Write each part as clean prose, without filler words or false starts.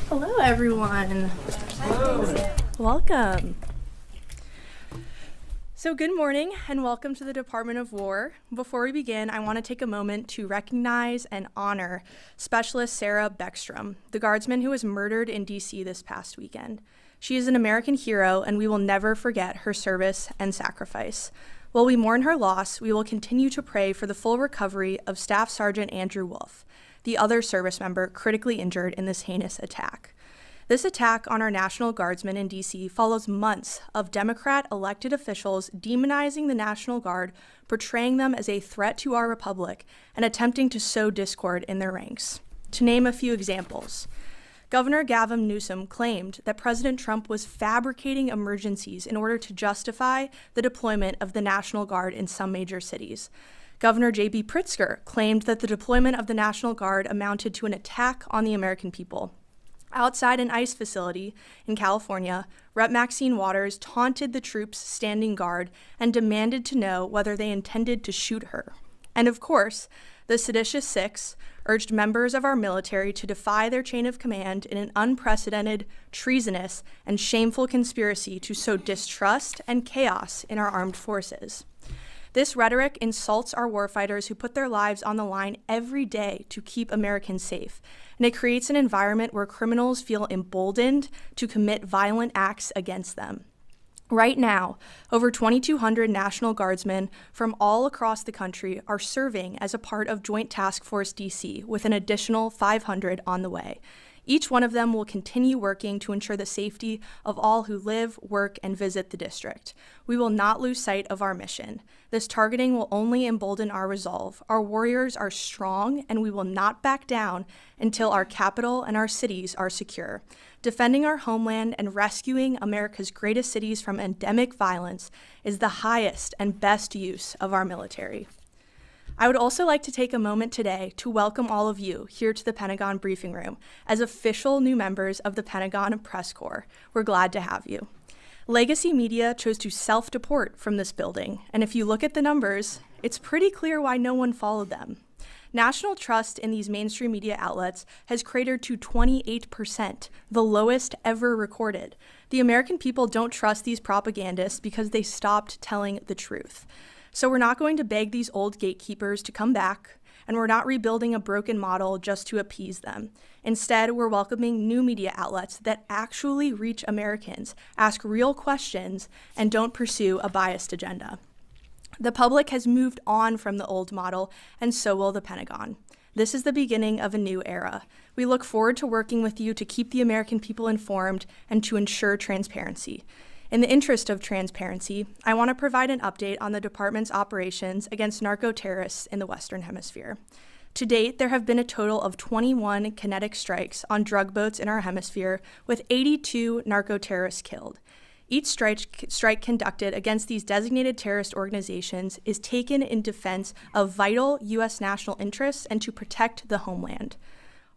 Hello, everyone. Hello. Welcome. So good morning and welcome to the Department of War. Before we begin, I want to take a moment to recognize and honor Specialist Sarah Beckstrom, the guardsman who was murdered in D.C. this past weekend. She is an American hero, and we will never forget her service and sacrifice. While we mourn her loss, we will continue to pray for the full recovery of Staff Sergeant Andrew Wolf, the other service member critically injured in this heinous attack. This attack on our National Guardsmen in D.C. follows months of Democrat elected officials demonizing the National Guard, portraying them as a threat to our republic, and attempting to sow discord in their ranks. To name a few examples, Governor Gavin Newsom claimed that President Trump was fabricating emergencies in order to justify the deployment of the National Guard in some major cities. Governor J.B. Pritzker claimed that the deployment of the National Guard amounted to an attack on the American people. Outside an ICE facility in California, Rep. Maxine Waters taunted the troops standing guard and demanded to know whether they intended to shoot her. And of course, the seditious six urged members of our military to defy their chain of command in an unprecedented, treasonous, and shameful conspiracy to sow distrust and chaos in our armed forces. This rhetoric insults our warfighters who put their lives on the line every day to keep Americans safe, and it creates an environment where criminals feel emboldened to commit violent acts against them. Right now, over 2,200 National Guardsmen from all across the country are serving as a part of Joint Task Force DC, with an additional 500 on the way. Each one of them will continue working to ensure the safety of all who live, work, and visit the district. We will not lose sight of our mission. This targeting will only embolden our resolve. Our warriors are strong, and we will not back down until our capital and our cities are secure. Defending our homeland and rescuing America's greatest cities from endemic violence is the highest and best use of our military. I would also like to take a moment today to welcome all of you here to the Pentagon briefing room as official new members of the Pentagon Press Corps. We're glad to have you. Legacy media chose to self-deport from this building, and if you look at the numbers, it's pretty clear why no one followed them. National trust in these mainstream media outlets has cratered to 28%, the lowest ever recorded. The American people don't trust these propagandists because they stopped telling the truth. So we're not going to beg these old gatekeepers to come back, and we're not rebuilding a broken model just to appease them. Instead, we're welcoming new media outlets that actually reach Americans, ask real questions, and don't pursue a biased agenda. The public has moved on from the old model, and so will the Pentagon. This is the beginning of a new era. We look forward to working with you to keep the American people informed and to ensure transparency. In the interest of transparency, I want to provide an update on the department's operations against narco-terrorists in the Western Hemisphere. To date, there have been a total of 21 kinetic strikes on drug boats in our hemisphere, with 82 narco-terrorists killed. Each strike conducted against these designated terrorist organizations is taken in defense of vital U.S. national interests and to protect the homeland.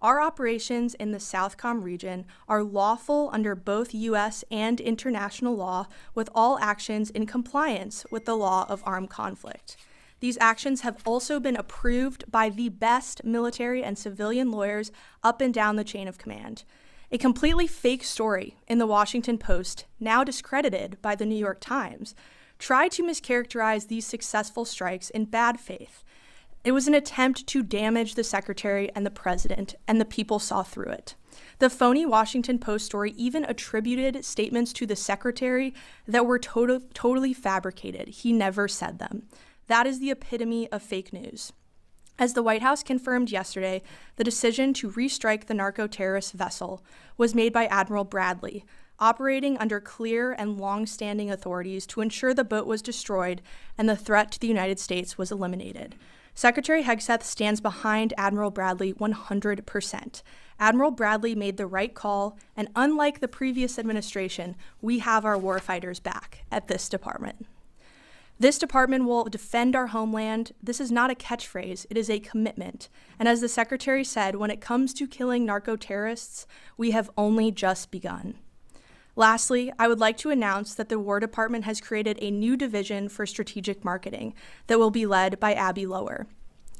Our operations in the Southcom region are lawful under both U.S. and international law, with all actions in compliance with the law of armed conflict. These actions have also been approved by the best military and civilian lawyers up and down the chain of command. A completely fake story in the Washington Post, now discredited by the New York Times, tried to mischaracterize these successful strikes in bad faith. It was an attempt to damage the secretary and the president, and the people saw through it. The phony Washington Post story even attributed statements to the secretary that were totally fabricated. He never said them. That is the epitome of fake news. As the White House confirmed yesterday, the decision to restrike the narco-terrorist vessel was made by Admiral Bradley, operating under clear and long-standing authorities to ensure the boat was destroyed and the threat to the United States was eliminated. Secretary Hegseth stands behind Admiral Bradley 100%. Admiral Bradley made the right call, and unlike the previous administration, we have our warfighters back at this department. This department will defend our homeland. This is not a catchphrase, it is a commitment. And as the Secretary said, when it comes to killing narco-terrorists, we have only just begun. Lastly, I would like to announce that the War Department has created a new division for strategic marketing that will be led by Abby Lower.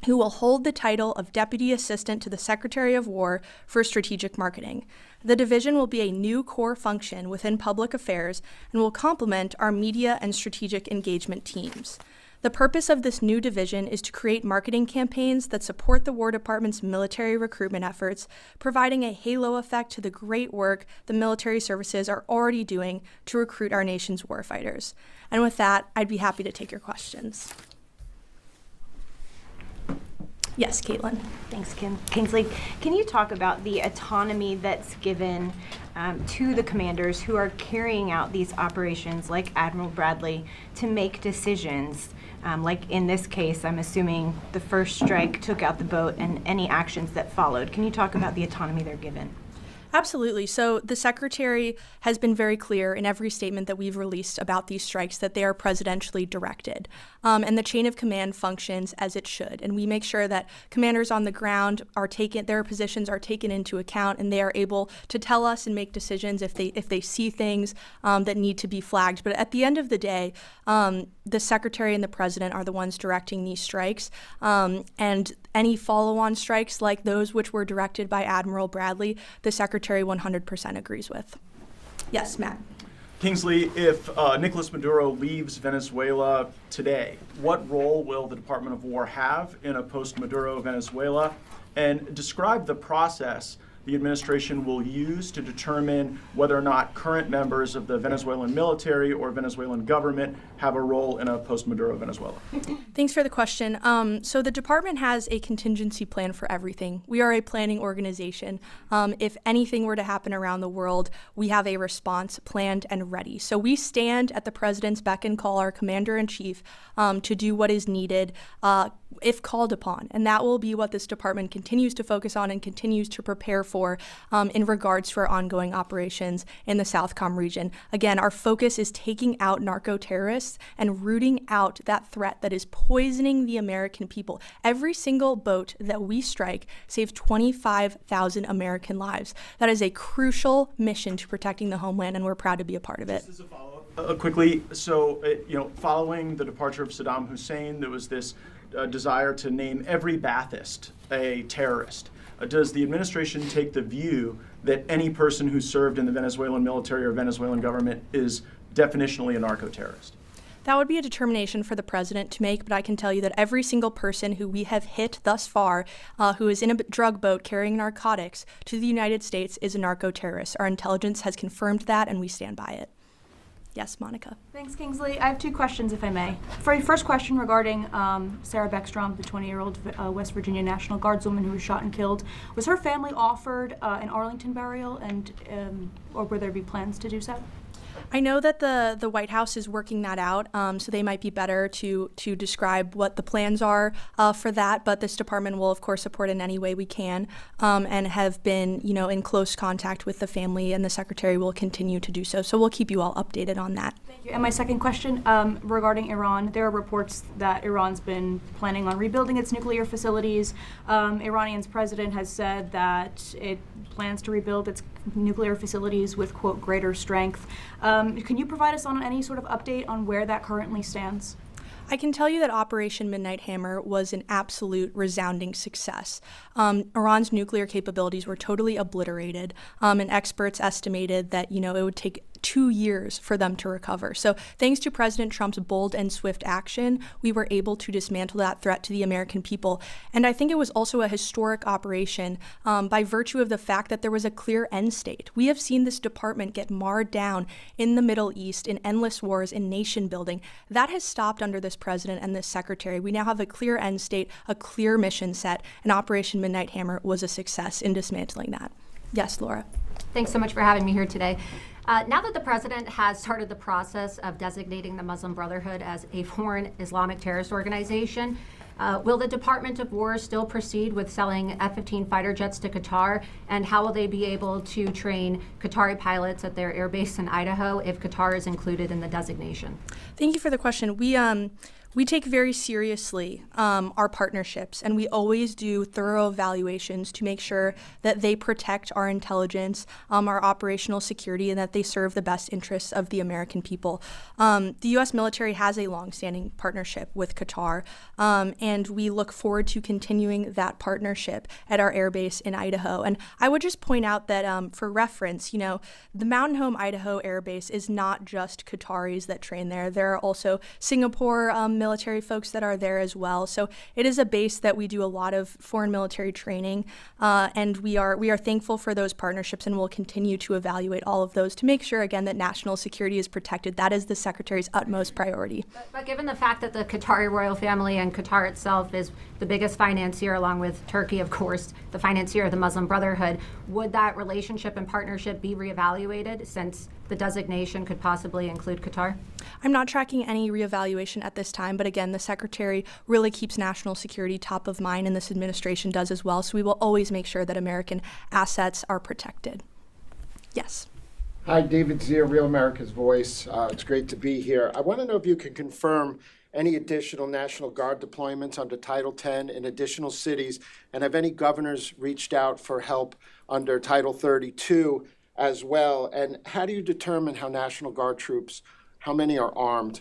who will hold the title of Deputy Assistant to the Secretary of War for Strategic Marketing. The division will be a new core function within public affairs and will complement our media and strategic engagement teams. The purpose of this new division is to create marketing campaigns that support the War Department's military recruitment efforts, providing a halo effect to the great work the military services are already doing to recruit our nation's warfighters. And with that, I'd be happy to take your questions. Yes, Caitlin. Thanks, Kingsley. Can you talk about the autonomy that's given to the commanders who are carrying out these operations, like Admiral Bradley, to make decisions? Like in this case, I'm assuming the first strike took out the boat and any actions that followed. Can you talk about the autonomy they're given? Absolutely. So the Secretary has been very clear in every statement that we've released about these strikes that they are presidentially directed. And the chain of command functions as it should. And we make sure that commanders on the ground are taken, their positions are taken into account, and they are able to tell us and make decisions if they see things that need to be flagged. But at the end of the day, the Secretary and the President are the ones directing these strikes. And any follow-on strikes like those which were directed by Admiral Bradley, the Secretary 100% agrees with. Yes, Matt. Kingsley, if Nicolas Maduro leaves Venezuela today, what role will the Department of War have in a post-Maduro Venezuela? And describe the process the administration will use to determine whether or not current members of the Venezuelan military or Venezuelan government have a role in a post-Maduro Venezuela. Thanks for the question. So the department has a contingency plan for everything. We are a planning organization. If anything were to happen around the world, we have a response planned and ready. So we stand at the president's beck and call, our commander-in-chief, to do what is needed if called upon. And that will be what this department continues to focus on and continues to prepare for in regards to our ongoing operations in the Southcom region. Again, our focus is taking out narco-terrorists and rooting out that threat that is poisoning the American people. Every single boat that we strike saves 25,000 American lives. That is a crucial mission to protecting the homeland, and we're proud to be a part of it. Just as a follow-up, quickly, so following the departure of Saddam Hussein, there was this desire to name every Ba'athist a terrorist. Does the administration take the view that any person who served in the Venezuelan military or Venezuelan government is definitionally a narco-terrorist? That would be a determination for the president to make, but I can tell you that every single person who we have hit thus far who is in a drug boat carrying narcotics to the United States is a narco-terrorist. Our intelligence has confirmed that, and we stand by it. Yes, Monica. Thanks, Kingsley. I have two questions, if I may. For your first question regarding Sarah Beckstrom, the 20-year-old West Virginia National Guardswoman who was shot and killed, was her family offered an Arlington burial, and or will there be plans to do so? I know that the White House is working that out, so they might be better to describe what the plans are for that. But this department will, of course, support in any way we can, and have been, in close contact with the family, and the Secretary will continue to do so. So we'll keep you all updated on that. Thank you. And my second question regarding Iran, there are reports that Iran's been planning on rebuilding its nuclear facilities. Iranian's president has said that it plans to rebuild its nuclear facilities with, quote, greater strength. Can you provide us on any sort of update on where that currently stands? I can tell you that Operation Midnight Hammer was an absolute resounding success. Iran's nuclear capabilities were totally obliterated, and experts estimated that, it would take 2 years for them to recover. So thanks to President Trump's bold and swift action, we were able to dismantle that threat to the American people. And I think it was also a historic operation by virtue of the fact that there was a clear end state. We have seen this department get marred down in the Middle East in endless wars, in nation building. That has stopped under this president and this secretary. We now have a clear end state, a clear mission set, and Operation Midnight Hammer was a success in dismantling that. Yes, Laura. Thanks so much for having me here today. Now that the president has started the process of designating the Muslim Brotherhood as a foreign Islamic terrorist organization, will the Department of War still proceed with selling F-15 fighter jets to Qatar? And how will they be able to train Qatari pilots at their air base in Idaho if Qatar is included in the designation? Thank you for the question. We take very seriously our partnerships, and we always do thorough evaluations to make sure that they protect our intelligence, our operational security, and that they serve the best interests of the American people. The U.S. military has a longstanding partnership with Qatar, and we look forward to continuing that partnership at our air base in Idaho. And I would just point out that for reference, the Mountain Home, Idaho Air Base is not just Qataris that train there. There are also Singapore military folks that are there as well. So it is a base that we do a lot of foreign military training, and we are thankful for those partnerships, and we'll continue to evaluate all of those to make sure, again, that national security is protected. That is the Secretary's utmost priority. But given the fact that the Qatari royal family and Qatar itself is the biggest financier, along with Turkey, of course, the financier of the Muslim Brotherhood, would that relationship and partnership be reevaluated since the designation could possibly include Qatar? I'm not tracking any reevaluation at this time, but again, the Secretary really keeps national security top of mind, and this administration does as well. So we will always make sure that American assets are protected. Yes. Hi, David Zier, Real America's Voice. It's great to be here. I want to know if you can confirm any additional National Guard deployments under Title X in additional cities, and have any governors reached out for help under Title 32 as well? And how do you determine how National Guard troops, how many are armed?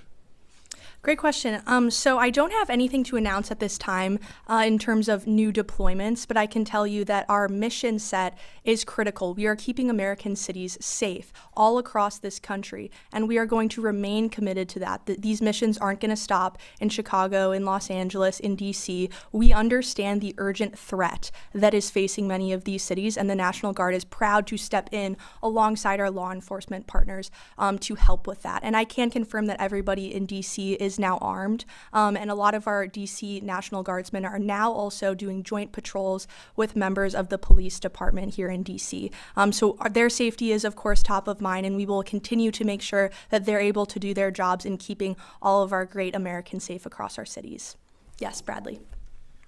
Great question. So I don't have anything to announce at this time in terms of new deployments, but I can tell you that our mission set is critical. We are keeping American cities safe all across this country, and we are going to remain committed to that. These missions aren't going to stop in Chicago, in Los Angeles, in D.C. We understand the urgent threat that is facing many of these cities, and the National Guard is proud to step in alongside our law enforcement partners to help with that. And I can confirm that everybody in D.C. is now armed, and a lot of our DC National Guardsmen are now also doing joint patrols with members of the police department here in DC. So their safety is, of course, top of mind, and we will continue to make sure that they're able to do their jobs in keeping all of our great Americans safe across our cities. Yes, Bradley.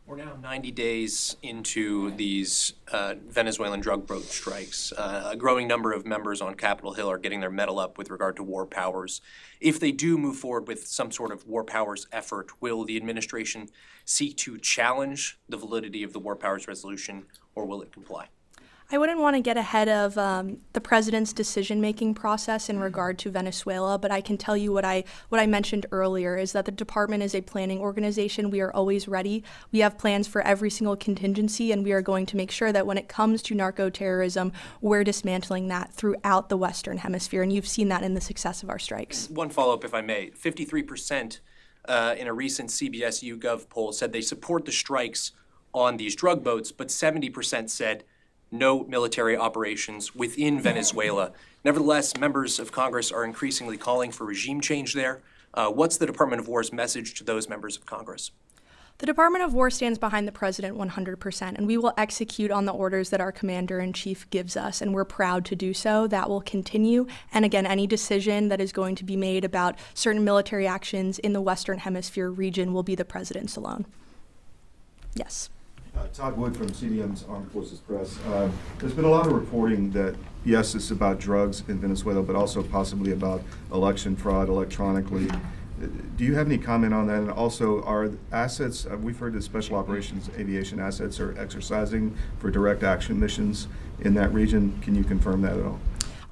We're now 90 days into these Venezuelan drug boat strikes. A growing number of members on Capitol Hill are getting their mettle up with regard to war powers. If they do move forward with some sort of war powers effort, will the administration seek to challenge the validity of the war powers resolution, or will it comply? I wouldn't want to get ahead of the president's decision-making process in regard to Venezuela, but I can tell you what I mentioned earlier is that the department is a planning organization. We are always ready. We have plans for every single contingency, and we are going to make sure that when it comes to narco-terrorism, we're dismantling that throughout the Western Hemisphere, and you've seen that in the success of our strikes. One follow-up, if I may. 53% in a recent CBS YouGov poll said they support the strikes on these drug boats, but 70% said no military operations within Venezuela. Nevertheless, members of Congress are increasingly calling for regime change there. What's the Department of War's message to those members of Congress? The Department of War stands behind the president 100%, and we will execute on the orders that our commander-in-chief gives us, and we're proud to do so. That will continue. And again, any decision that is going to be made about certain military actions in the Western Hemisphere region will be the president's alone. Yes. Todd Wood from CDM's Armed Forces Press. There's been a lot of reporting that, yes, it's about drugs in Venezuela, but also possibly about election fraud electronically. Do you have any comment on that? And also, are assets, we've heard that special operations aviation assets are exercising for direct action missions in that region. Can you confirm that at all?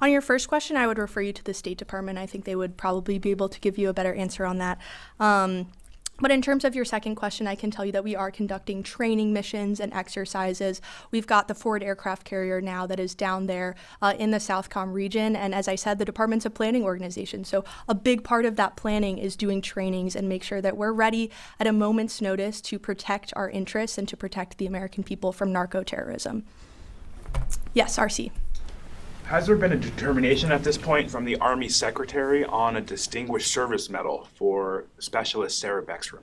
On your first question, I would refer you to the State Department. I think they would probably be able to give you a better answer on that. But in terms of your second question, I can tell you that we are conducting training missions and exercises. We've got the forward aircraft carrier now that is down there in the Southcom region. And as I said, the department's a planning organization. So a big part of that planning is doing trainings and make sure that we're ready at a moment's notice to protect our interests and to protect the American people from narco-terrorism. Yes, RC. Has there been a determination at this point from the Army Secretary on a Distinguished Service Medal for Specialist Sarah Beckstrom?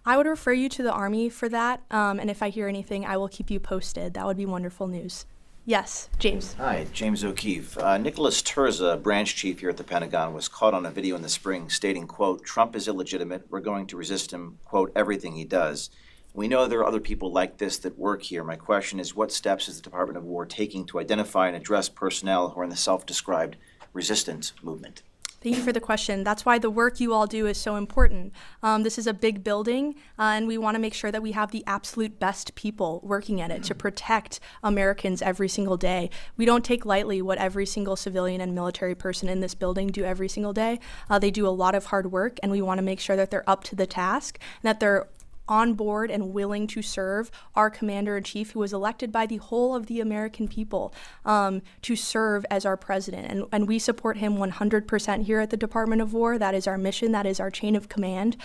I would refer you to the Army for that, and if I hear anything, I will keep you posted. That would be wonderful news. Yes, James. Hi, James O'Keefe. Nicholas Terza, branch chief here at the Pentagon, was caught on a video in the spring stating, quote, "Trump is illegitimate. We're going to resist him, quote, everything he does." We know there are other people like this that work here. My question is, what steps is the Department of War taking to identify and address personnel who are in the self-described resistance movement? Thank you for the question. That's why the work you all do is so important. This is a big building, and we want to make sure that we have the absolute best people working at it to protect Americans every single day. We don't take lightly what every single civilian and military person in this building do every single day. They do a lot of hard work, and we want to make sure that they're up to the task and that they're on board and willing to serve our commander-in-chief, who was elected by the whole of the American people, to serve as our president. And we support him 100% here at the Department of War. That is our mission. That is our chain of command.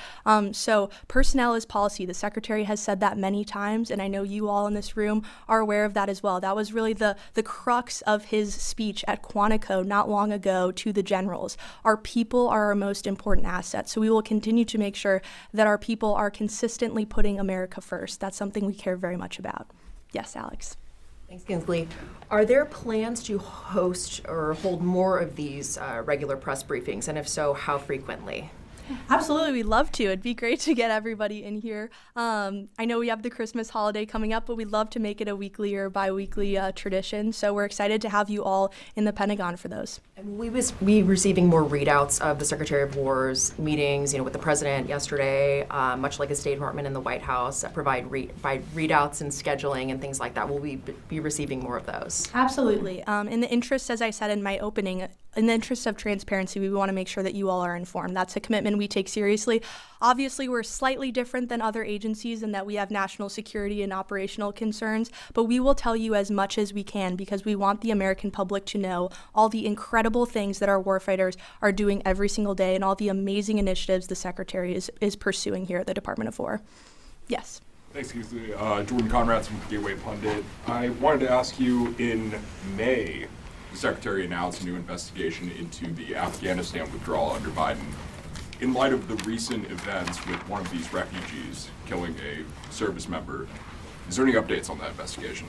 So personnel is policy. The Secretary has said that many times, and I know you all in this room are aware of that as well. That was really the crux of his speech at Quantico not long ago to the generals. Our people are our most important asset. So we will continue to make sure that our people are consistently putting America first. That's something we care very much about. Yes, Alex. Thanks, Kingsley. Are there plans to host or hold more of these regular press briefings? And if so, how frequently? Absolutely, we'd love to. It'd be great to get everybody in here. I know we have the Christmas holiday coming up, but we'd love to make it a weekly or bi-weekly tradition. So we're excited to have you all in the Pentagon for those. And we will be receiving more readouts of the Secretary of War's meetings, with the President yesterday, much like the State Department and the White House, provide readouts and scheduling and things like that. Will we be receiving more of those? Absolutely. In the interest, as I said in my opening, in the interest of transparency, we want to make sure that you all are informed. That's a commitment we take seriously. Obviously, we're slightly different than other agencies in that we have national security and operational concerns, but we will tell you as much as we can because we want the American public to know all the incredible things that our warfighters are doing every single day and all the amazing initiatives the Secretary is pursuing here at the Department of War. Yes. Thanks, Kingsley. Jordan Conrads from Gateway Pundit. I wanted to ask you, in May, the Secretary announced a new investigation into the Afghanistan withdrawal under Biden. In light of the recent events with one of these refugees killing a service member, is there any updates on that investigation?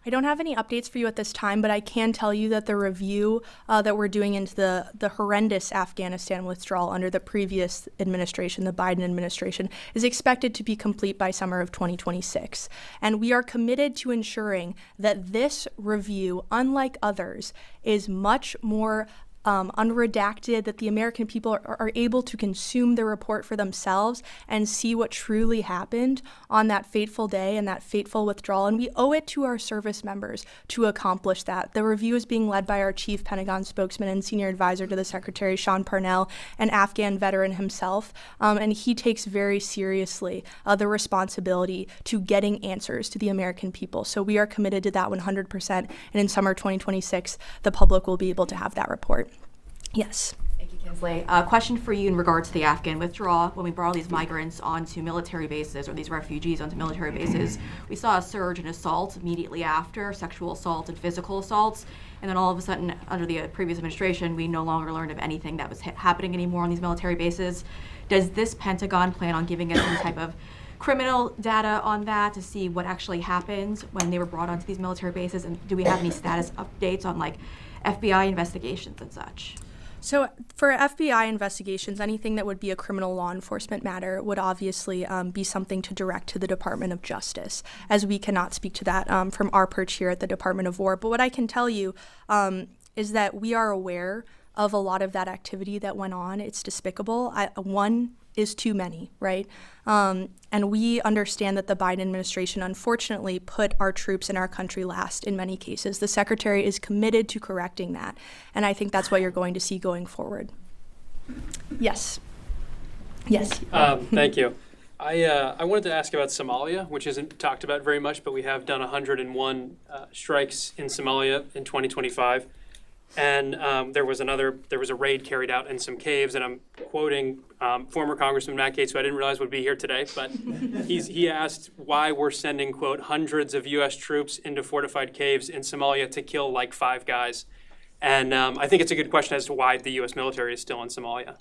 I don't have any updates for you at this time, but I can tell you that the review that we're doing into the horrendous Afghanistan withdrawal under the previous administration, the Biden administration, is expected to be complete by summer of 2026. And we are committed to ensuring that this review, unlike others, is much more unredacted, that the American people are able to consume the report for themselves and see what truly happened on that fateful day and that fateful withdrawal. And we owe it to our service members to accomplish that. The review is being led by our chief Pentagon spokesman and senior advisor to the Secretary, Sean Parnell, an Afghan veteran himself. And he takes very seriously the responsibility to getting answers to the American people. So we are committed to that 100%. And in summer 2026, the public will be able to have that report. Yes. Thank you, Kingsley. A question for you in regards to the Afghan withdrawal. When we brought all these migrants onto military bases, or these refugees onto military bases, we saw a surge in assault immediately after, sexual assault and physical assaults. And then all of a sudden, under the previous administration, we no longer learned of anything that was happening anymore on these military bases. Does this Pentagon plan on giving us some type of criminal data on that to see what actually happened when they were brought onto these military bases? And do we have any status updates on FBI investigations and such? So for FBI investigations, anything that would be a criminal law enforcement matter would obviously be something to direct to the Department of Justice, as we cannot speak to that from our perch here at the Department of War. But what I can tell you is that we are aware of a lot of that activity that went on. It's despicable. One is too many, right? And we understand that the Biden administration unfortunately put our troops in our country last in many cases. The Secretary is committed to correcting that, and I think that's what you're going to see going forward. Yes. Yes. Thank you. I wanted to ask about Somalia, which isn't talked about very much, but we have done 101 strikes in Somalia in 2025. And there was a raid carried out in some caves, and I'm quoting former Congressman Matt Gaetz, who I didn't realize would be here today, but he asked why we're sending, quote, hundreds of U.S. troops into fortified caves in Somalia to kill like 5 guys. And I think it's a good question as to why the U.S. military is still in Somalia.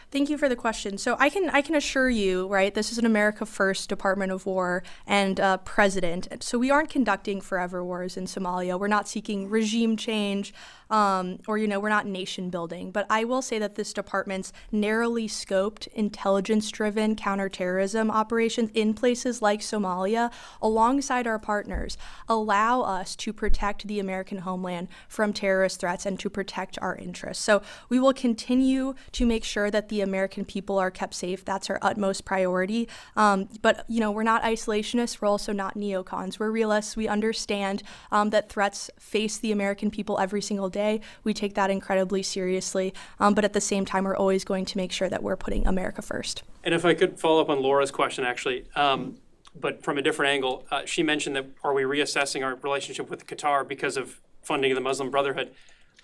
Thank you for the question. So I can assure you, right, this is an America First Department of War and president. So we aren't conducting forever wars in Somalia. We're not seeking regime change or, we're not nation building. But I will say that this department's narrowly scoped, intelligence-driven counterterrorism operations in places like Somalia, alongside our partners, allow us to protect the American homeland from terrorist threats and to protect our interests. So we will continue to make sure that the American people are kept safe. That's our utmost priority. But we're not isolationists. We're also not neocons. We're realists. We understand that threats face the American people every single day. We take that incredibly seriously. But at the same time, we're always going to make sure that we're putting America first. And if I could follow up on Laura's question, actually, but from a different angle, she mentioned that are we reassessing our relationship with Qatar because of funding of the Muslim Brotherhood?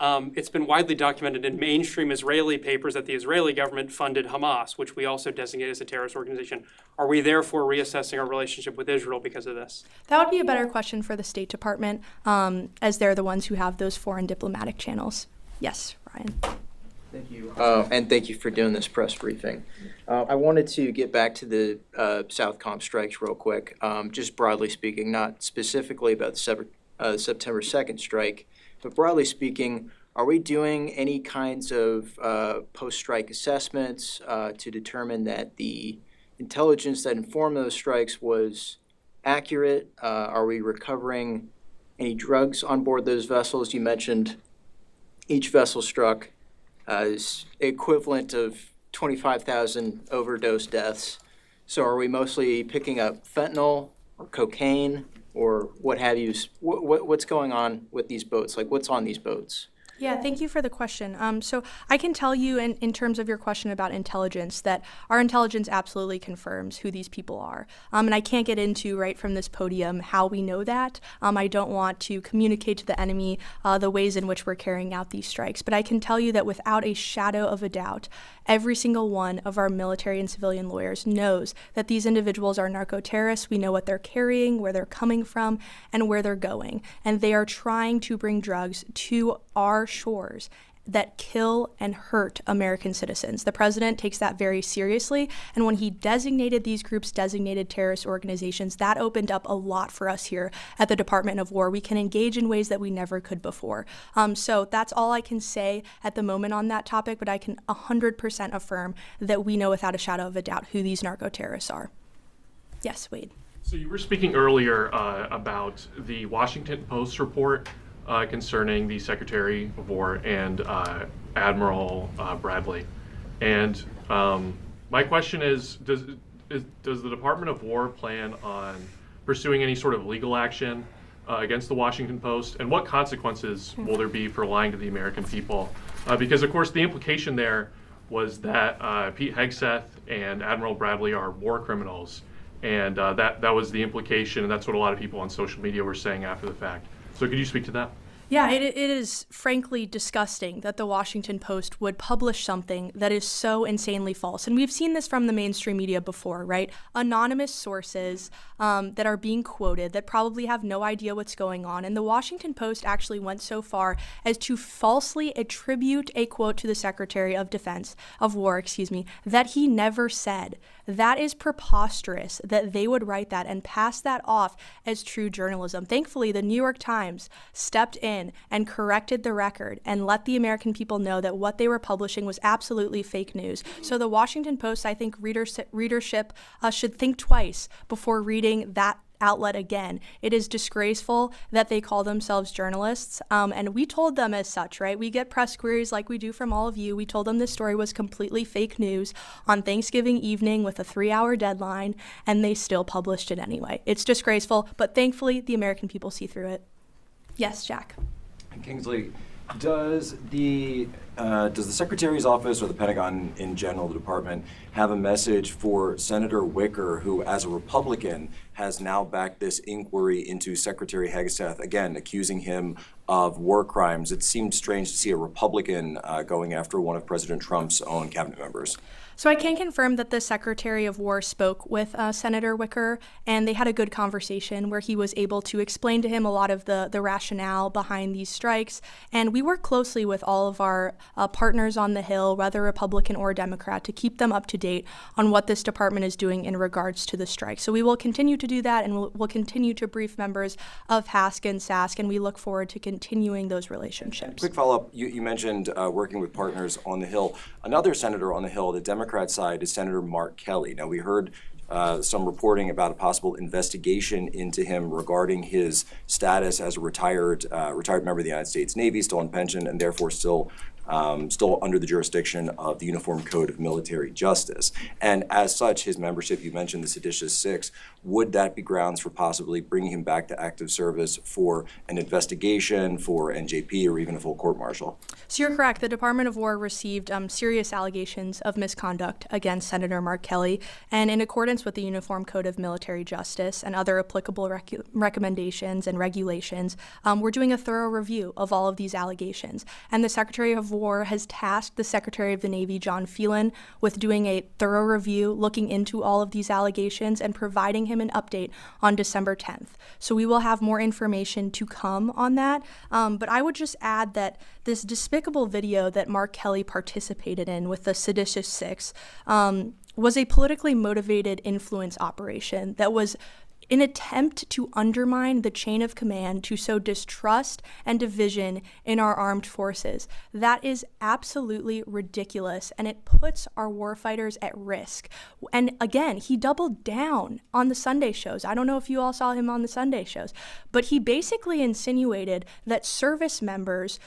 It's been widely documented in mainstream Israeli papers that the Israeli government funded Hamas, which we also designate as a terrorist organization. Are we therefore reassessing our relationship with Israel because of this? That would be a better question for the State Department, as they're the ones who have those foreign diplomatic channels. Yes, Ryan. Thank you. And thank you for doing this press briefing. I wanted to get back to the Southcom strikes real quick, just broadly speaking, not specifically about the September 2nd strike, but broadly speaking, are we doing any kinds of post-strike assessments to determine that the intelligence that informed those strikes was accurate? Are we recovering any drugs on board those vessels? You mentioned each vessel struck is equivalent of 25,000 overdose deaths. So are we mostly picking up fentanyl or cocaine or what have you? What's going on with these boats? Like, what's on these boats? Yeah, thank you for the question. So I can tell you in terms of your question about intelligence that our intelligence absolutely confirms who these people are. And I can't get into right from this podium how we know that. I don't want to communicate to the enemy the ways in which we're carrying out these strikes. But I can tell you that without a shadow of a doubt, every single one of our military and civilian lawyers knows that these individuals are narco-terrorists. We know what they're carrying, where they're coming from, and where they're going. And they are trying to bring drugs to our shores that kill and hurt American citizens. The president takes that very seriously, and when he designated these groups designated terrorist organizations, that opened up a lot for us here at the Department of War. We can engage in ways that we never could before. So that's all I can say at the moment on that topic, but I can 100% affirm that we know without a shadow of a doubt who these narco-terrorists are. Yes, Wade. So you were speaking earlier about the Washington Post report concerning the Secretary of War and Admiral Bradley. And my question is, does the Department of War plan on pursuing any sort of legal action against the Washington Post? And what consequences will there be for lying to the American people? Because, of course, the implication there was that Pete Hegseth and Admiral Bradley are war criminals. And that was the implication, and that's what a lot of people on social media were saying after the fact. So could you speak to that? Yeah, it is frankly disgusting that the Washington Post would publish something that is so insanely false. And we've seen this from the mainstream media before, right? Anonymous sources that are being quoted that probably have no idea what's going on. And the Washington Post actually went so far as to falsely attribute a quote to the Secretary of War, that he never said. That is preposterous that they would write that and pass that off as true journalism. Thankfully, the New York Times stepped in and corrected the record and let the American people know that what they were publishing was absolutely fake news. So the Washington Post, I think readership should think twice before reading that outlet again. It is disgraceful that they call themselves journalists, and we told them as such, right? We get press queries like we do from all of you. We told them this story was completely fake news on Thanksgiving evening with a 3-hour deadline, and they still published it anyway. It's disgraceful, but thankfully the American people see through it. Yes, Jack. Kingsley, does the Secretary's office or the Pentagon in general, the department, have a message for Senator Wicker, who, as a Republican, has now backed this inquiry into Secretary Hegseth, again, accusing him of war crimes. It seemed strange to see a Republican going after one of President Trump's own cabinet members. So I can confirm that the Secretary of War spoke with Senator Wicker, and they had a good conversation where he was able to explain to him a lot of the rationale behind these strikes. And we work closely with all of our partners on the Hill, whether Republican or Democrat, to keep them up to date on what this department is doing in regards to the strike. So we will continue to do that, and we'll continue to brief members of HASC and SASC, and we look forward to continuing those relationships. Quick follow-up, you mentioned working with partners on the Hill. Another senator on the Hill, the Democrat side, is Senator Mark Kelly. Now, we heard some reporting about a possible investigation into him regarding his status as a retired member of the United States Navy, still on pension, and therefore still under the jurisdiction of the Uniform Code of Military Justice. And as such, his membership, you mentioned the seditious six, would that be grounds for possibly bringing him back to active service for an investigation, for NJP, or even a full court-martial? So you're correct. The Department of War received serious allegations of misconduct against Senator Mark Kelly, and in accordance with the Uniform Code of Military Justice and other applicable recommendations and regulations, we're doing a thorough review of all of these allegations. And the Secretary of War has tasked the Secretary of the Navy, John Phelan, with doing a thorough review, looking into all of these allegations and providing him an update on December 10th. So we will have more information to come on that. But I would just add that this despicable video that Mark Kelly participated in with the seditious six was a politically motivated influence operation that was an attempt to undermine the chain of command, to sow distrust and division in our armed forces. That is absolutely ridiculous, and it puts our warfighters at risk. And again, he doubled down on the Sunday shows. I don't know if you all saw him on the Sunday shows, but he basically insinuated that service members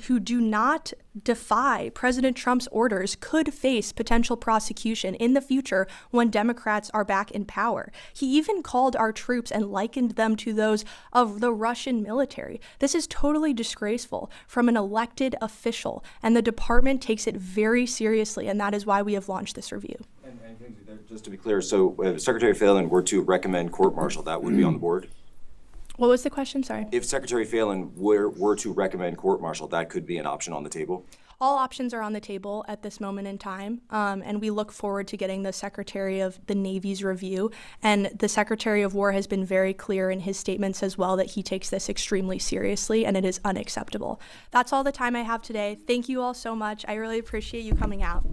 who do not defy President Trump's orders could face potential prosecution in the future when Democrats are back in power. He even called our troops and likened them to those of the Russian military. This is totally disgraceful from an elected official, and the department takes it very seriously, and that is why we have launched this review. And just to be clear, so if Secretary Phelan were to recommend court-martial, that would be on the board? What was the question? Sorry. If Secretary Phelan were to recommend court-martial, that could be an option on the table? All options are on the table at this moment in time, and we look forward to getting the Secretary of the Navy's review. And the Secretary of War has been very clear in his statements as well that he takes this extremely seriously, and it is unacceptable. That's all the time I have today. Thank you all so much. I really appreciate you coming out.